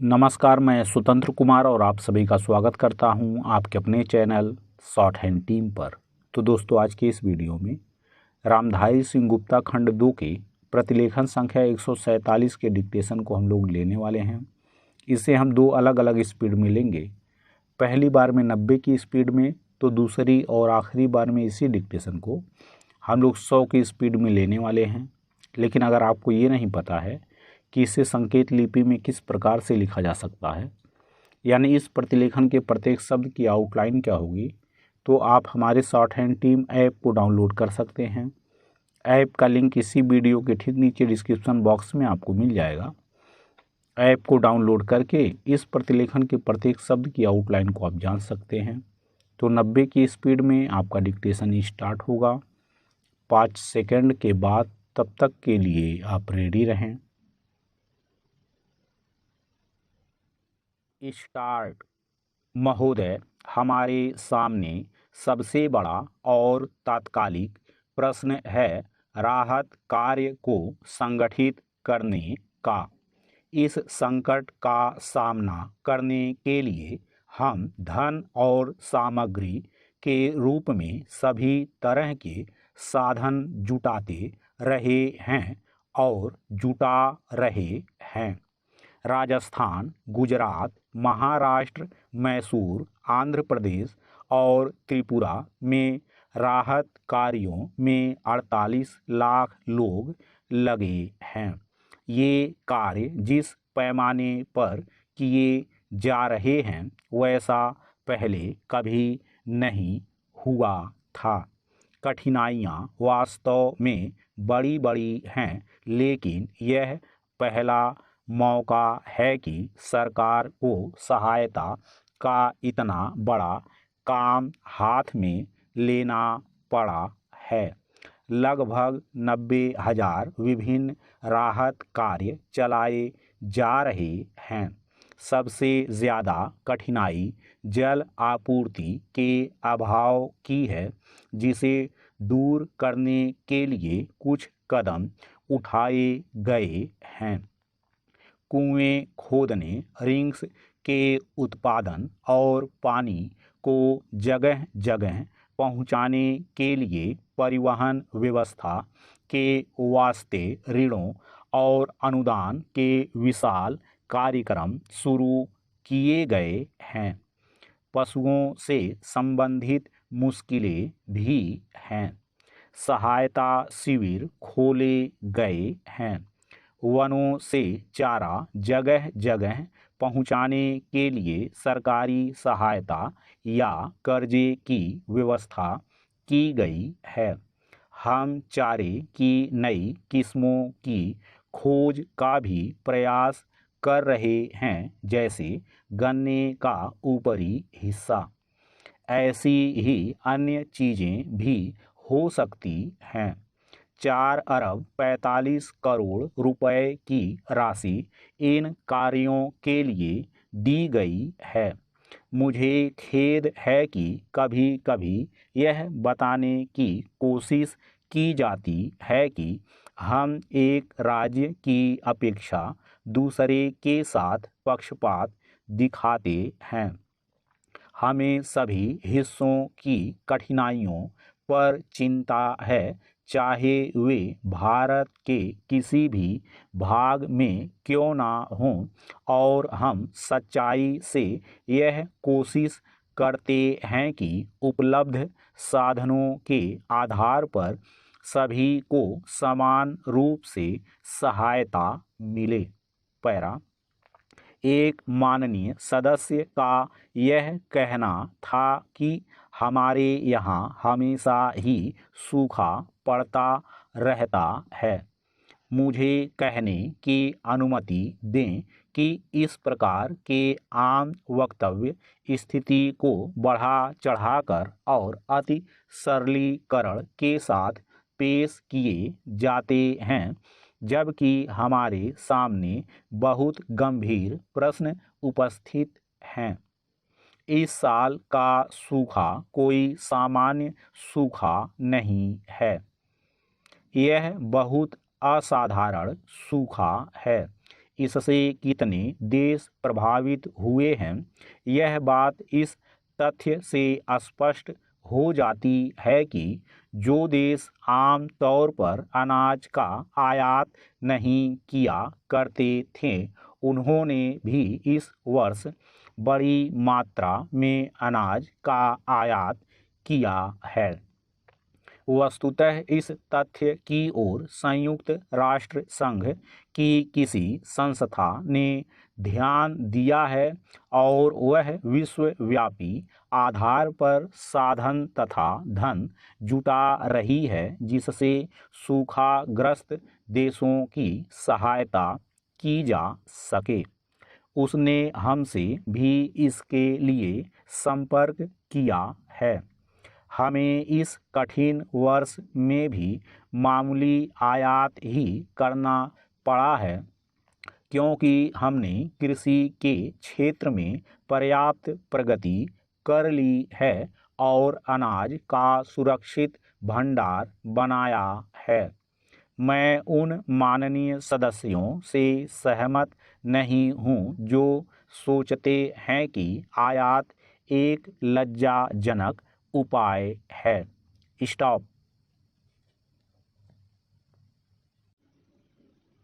नमस्कार, मैं स्वतंत्र कुमार और आप सभी का स्वागत करता हूं आपके अपने चैनल शॉर्ट हैंड टीम पर। तो दोस्तों, आज के इस वीडियो में रामधारी सिंह गुप्ता खंड 2 के प्रतिलेखन संख्या 147 के डिक्टेशन को हम लोग लेने वाले हैं। इसे हम दो अलग अलग स्पीड में लेंगे, पहली बार में 90 की स्पीड में, तो दूसरी और आखिरी बार में इसी डिक्टेशन को हम लोग 100 की स्पीड में लेने वाले हैं। लेकिन अगर आपको ये नहीं पता है कि इसे संकेत लिपि में किस प्रकार से लिखा जा सकता है, यानी इस प्रतिलेखन के प्रत्येक शब्द की आउटलाइन क्या होगी, तो आप हमारे शॉर्ट हैंड टीम ऐप को डाउनलोड कर सकते हैं। ऐप का लिंक इसी वीडियो के ठीक नीचे डिस्क्रिप्शन बॉक्स में आपको मिल जाएगा। ऐप को डाउनलोड करके इस प्रतिलेखन के प्रत्येक शब्द की आउटलाइन को आप जान सकते हैं। तो 90 की स्पीड में आपका डिक्टेशन स्टार्ट होगा 5 सेकंड के बाद। तब तक के लिए आप रेडी रहें। स्टार्ट। महोदय, हमारे सामने सबसे बड़ा और तात्कालिक प्रश्न है राहत कार्य को संगठित करने का। इस संकट का सामना करने के लिए हम धन और सामग्री के रूप में सभी तरह के साधन जुटाते रहे हैं और जुटा रहे हैं। राजस्थान, गुजरात, महाराष्ट्र, मैसूर, आंध्र प्रदेश और त्रिपुरा में राहत कार्यों में 48 लाख लोग लगे हैं। ये कार्य जिस पैमाने पर किए जा रहे हैं वैसा पहले कभी नहीं हुआ था। कठिनाइयाँ वास्तव में बड़ी बड़ी हैं, लेकिन यह पहला मौका है कि सरकार को सहायता का इतना बड़ा काम हाथ में लेना पड़ा है। लगभग 90,000 विभिन्न राहत कार्य चलाए जा रहे हैं। सबसे ज़्यादा कठिनाई जल आपूर्ति के अभाव की है, जिसे दूर करने के लिए कुछ कदम उठाए गए हैं। कुएं खोदने, रिंग्स के उत्पादन और पानी को जगह जगह पहुंचाने के लिए परिवहन व्यवस्था के वास्ते ऋणों और अनुदान के विशाल कार्यक्रम शुरू किए गए हैं। पशुओं से संबंधित मुश्किलें भी हैं। सहायता शिविर खोले गए हैं। वनों से चारा जगह जगह पहुंचाने के लिए सरकारी सहायता या कर्जे की व्यवस्था की गई है। हम चारे की नई किस्मों की खोज का भी प्रयास कर रहे हैं, जैसे गन्ने का ऊपरी हिस्सा। ऐसी ही अन्य चीज़ें भी हो सकती हैं। 4 अरब 45 करोड़ रुपए की राशि इन कार्यों के लिए दी गई है। मुझे खेद है कि कभी कभी यह बताने की कोशिश की जाती है कि हम एक राज्य की अपेक्षा दूसरे के साथ पक्षपात दिखाते हैं। हमें सभी हिस्सों की कठिनाइयों पर चिंता है, चाहे वे भारत के किसी भी भाग में क्यों ना हों, और हम सच्चाई से यह कोशिश करते हैं कि उपलब्ध साधनों के आधार पर सभी को समान रूप से सहायता मिले। पैरा। एक माननीय सदस्य का यह कहना था कि हमारे यहाँ हमेशा ही सूखा पड़ता रहता है। मुझे कहने की अनुमति दें कि इस प्रकार के आम वक्तव्य स्थिति को बढ़ा चढ़ाकर और अति सरलीकरण के साथ पेश किए जाते हैं, जबकि हमारे सामने बहुत गंभीर प्रश्न उपस्थित हैं। इस साल का सूखा कोई सामान्य सूखा नहीं है। यह बहुत असाधारण सूखा है। इससे कितने देश प्रभावित हुए हैं, यह बात इस तथ्य से स्पष्ट हो जाती है कि जो देश आम तौर पर अनाज का आयात नहीं किया करते थे, उन्होंने भी इस वर्ष बड़ी मात्रा में अनाज का आयात किया है। वस्तुतः इस तथ्य की ओर संयुक्त राष्ट्र संघ की किसी संस्था ने ध्यान दिया है और वह विश्वव्यापी आधार पर साधन तथा धन जुटा रही है जिससे सूखाग्रस्त देशों की सहायता की जा सके। उसने हमसे भी इसके लिए संपर्क किया है। हमें इस कठिन वर्ष में भी मामूली आयात ही करना पड़ा है क्योंकि हमने कृषि के क्षेत्र में पर्याप्त प्रगति कर ली है और अनाज का सुरक्षित भंडार बनाया है। मैं उन माननीय सदस्यों से सहमत नहीं हूं जो सोचते हैं कि आयात एक लज्जाजनक उपाय है। स्टॉप।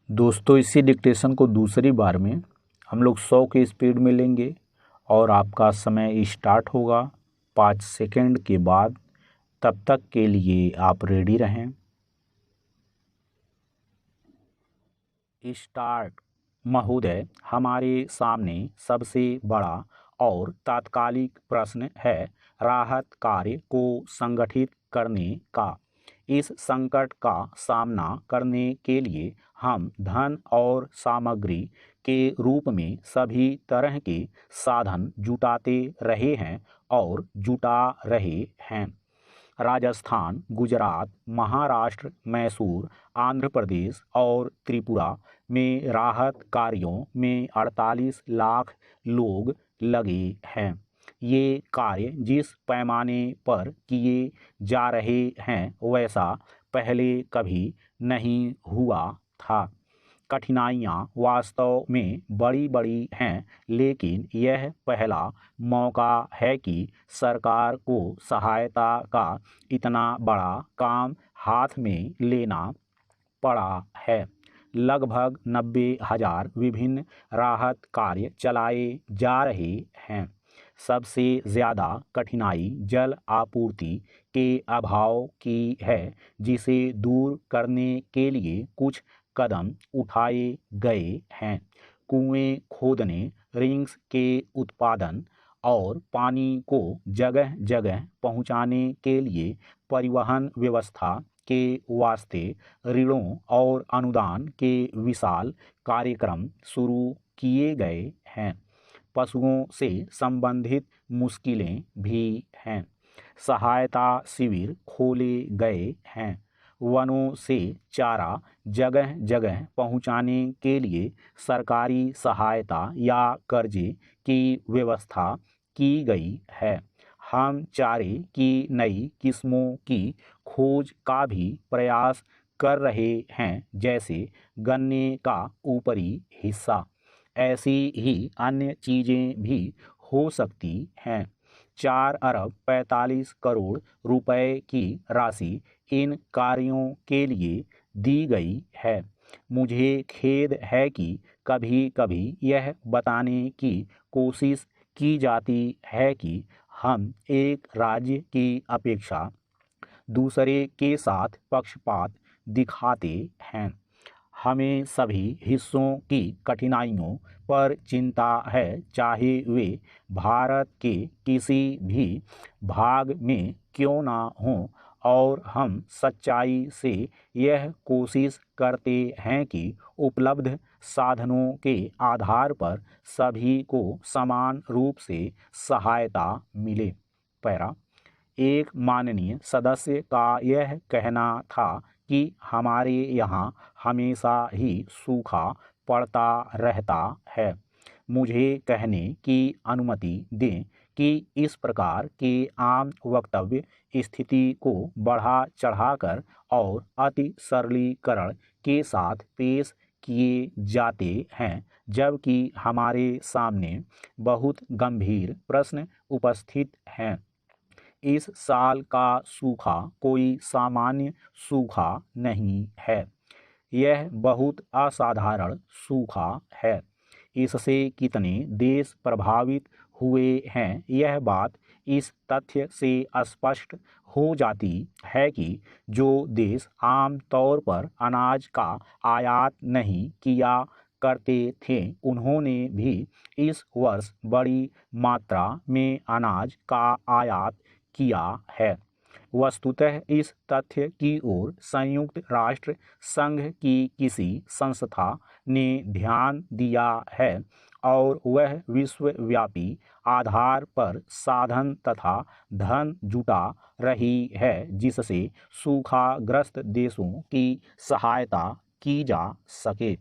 दोस्तों, इसी डिक्टेशन को दूसरी बार में हम लोग 100 की स्पीड में लेंगे और आपका समय स्टार्ट होगा 5 सेकंड के बाद। तब तक के लिए आप रेडी रहें। स्टार्ट। महोदय, हमारे सामने सबसे बड़ा और तात्कालिक प्रश्न है राहत कार्य को संगठित करने का। इस संकट का सामना करने के लिए हम धन और सामग्री के रूप में सभी तरह के साधन जुटाते रहे हैं और जुटा रहे हैं। राजस्थान, गुजरात, महाराष्ट्र, मैसूर, आंध्र प्रदेश और त्रिपुरा में राहत कार्यों में 48 लाख लोग लगे हैं। ये कार्य जिस पैमाने पर किए जा रहे हैं वैसा पहले कभी नहीं हुआ था। कठिनाइयाँ वास्तव में बड़ी बड़ी हैं, लेकिन यह पहला मौका है कि सरकार को सहायता का इतना बड़ा काम हाथ में लेना पड़ा है। लगभग 90,000 विभिन्न राहत कार्य चलाए जा रहे हैं। सबसे ज़्यादा कठिनाई जल आपूर्ति के अभाव की है, जिसे दूर करने के लिए कुछ कदम उठाए गए हैं। कुएं खोदने, रिंग्स के उत्पादन और पानी को जगह जगह पहुंचाने के लिए परिवहन व्यवस्था के वास्ते ऋणों और अनुदान के विशाल कार्यक्रम शुरू किए गए हैं। पशुओं से संबंधित मुश्किलें भी हैं। सहायता शिविर खोले गए हैं। वनों से चारा जगह जगह पहुंचाने के लिए सरकारी सहायता या कर्जे की व्यवस्था की गई है। हम चारे की नई किस्मों की खोज का भी प्रयास कर रहे हैं, जैसे गन्ने का ऊपरी हिस्सा। ऐसी ही अन्य चीज़ें भी हो सकती हैं। 4 अरब 45 करोड़ रुपए की राशि इन कार्यों के लिए दी गई है। मुझे खेद है कि कभी कभी यह बताने की कोशिश की जाती है कि हम एक राज्य की अपेक्षा दूसरे के साथ पक्षपात दिखाते हैं। हमें सभी हिस्सों की कठिनाइयों पर चिंता है, चाहे वे भारत के किसी भी भाग में क्यों ना हों, और हम सच्चाई से यह कोशिश करते हैं कि उपलब्ध साधनों के आधार पर सभी को समान रूप से सहायता मिले। पैरा। एक माननीय सदस्य का यह कहना था कि हमारे यहाँ हमेशा ही सूखा पड़ता रहता है। मुझे कहने की अनुमति दें कि इस प्रकार के आम वक्तव्य स्थिति को बढ़ा चढ़ाकर और अति सरलीकरण के साथ पेश किए जाते हैं, जबकि हमारे सामने बहुत गंभीर प्रश्न उपस्थित हैं। इस साल का सूखा कोई सामान्य सूखा नहीं है। यह बहुत असाधारण सूखा है। इससे कितने देश प्रभावित हुए हैं, यह बात इस तथ्य से स्पष्ट हो जाती है कि जो देश आम तौर पर अनाज का आयात नहीं किया करते थे, उन्होंने भी इस वर्ष बड़ी मात्रा में अनाज का आयात किया है। वस्तुतः इस तथ्य की ओर संयुक्त राष्ट्र संघ की किसी संस्था ने ध्यान दिया है और वह विश्वव्यापी आधार पर साधन तथा धन जुटा रही है, जिससे सूखाग्रस्त देशों की सहायता की जा सके।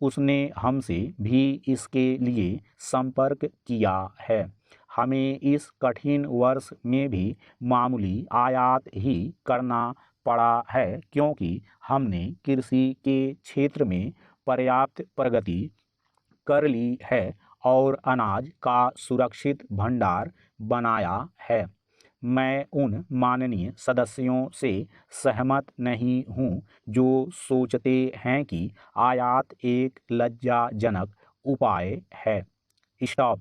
उसने हमसे भी इसके लिए संपर्क किया है। हमें इस कठिन वर्ष में भी मामूली आयात ही करना पड़ा है, क्योंकि हमने कृषि के क्षेत्र में पर्याप्त प्रगति कर ली है और अनाज का सुरक्षित भंडार बनाया है। मैं उन माननीय सदस्यों से सहमत नहीं हूं जो सोचते हैं कि आयात एक लज्जाजनक उपाय है। स्टॉप।